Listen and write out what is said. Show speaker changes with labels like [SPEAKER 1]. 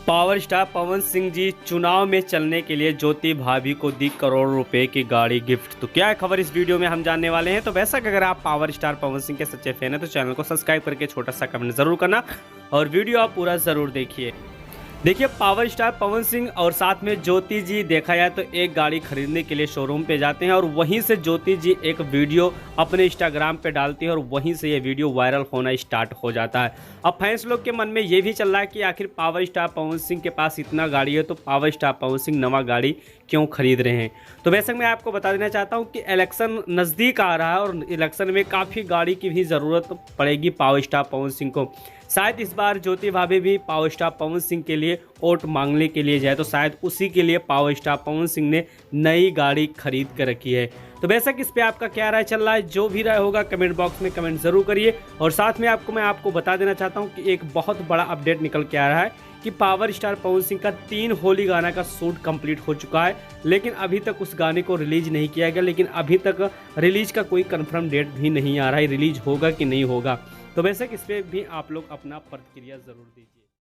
[SPEAKER 1] Power star Pawan Singh ji चुनाव में चलने के लिए ज्योति भाभी को दी करोड़ों रुपए की गाड़ी गिफ्ट। तो क्या है खबर इस वीडियो में हम जानने वाले हैं। तो वैसा कि अगर आप पावर स्टार पवन सिंह के सच्चे फैन हैं तो चैनल को सब्सक्राइब करके छोटा सा कमेंट जरूर करना और वीडियो आप पूरा जरूर देखिए। देखिए, पावर स्टार पवन सिंह और साथ में ज्योति जी देखा जाए तो एक गाड़ी खरीदने के लिए शोरूम पे जाते हैं और वहीं से ज्योति जी एक वीडियो अपने इंस्टाग्राम पे डालती है और वहीं से ये वीडियो वायरल होना स्टार्ट हो जाता है। अब फैंस लोग के मन में ये भी चल रहा है कि आखिर पावर स्टार पवन सिंह के पास इतना गाड़ी है तो पावर स्टार पवन सिंह नवा गाड़ी क्यों खरीद रहे हैं। तो वैसे मैं आपको बता देना चाहता हूँ कि इलेक्शन नज़दीक आ रहा है और इलेक्शन में काफ़ी गाड़ी की भी ज़रूरत पड़ेगी पावर स्टार पवन सिंह को। शायद इस बार ज्योति भाभी भी पावर स्टार पवन सिंह के लिए वोट मांगने के लिए जाए तो शायद उसी के लिए पावर स्टार पवन सिंह ने नई गाड़ी खरीद कर रखी है। तो बेशक इस पे आपका क्या राय चल रहा है, जो भी राय होगा कमेंट बॉक्स में कमेंट जरूर करिए। और साथ में मैं आपको बता देना चाहता हूँ कि एक बहुत बड़ा अपडेट निकल के आ रहा है कि पावर स्टार पवन सिंह का 3 होली गाना का शूट कंप्लीट हो चुका है, लेकिन अभी तक उस गाने को रिलीज नहीं किया गया। लेकिन अभी तक रिलीज का कोई कंफर्म डेट भी नहीं आ रहा है, रिलीज होगा कि नहीं होगा। तो वैसे इस पर भी आप लोग अपना प्रतिक्रिया ज़रूर दीजिए।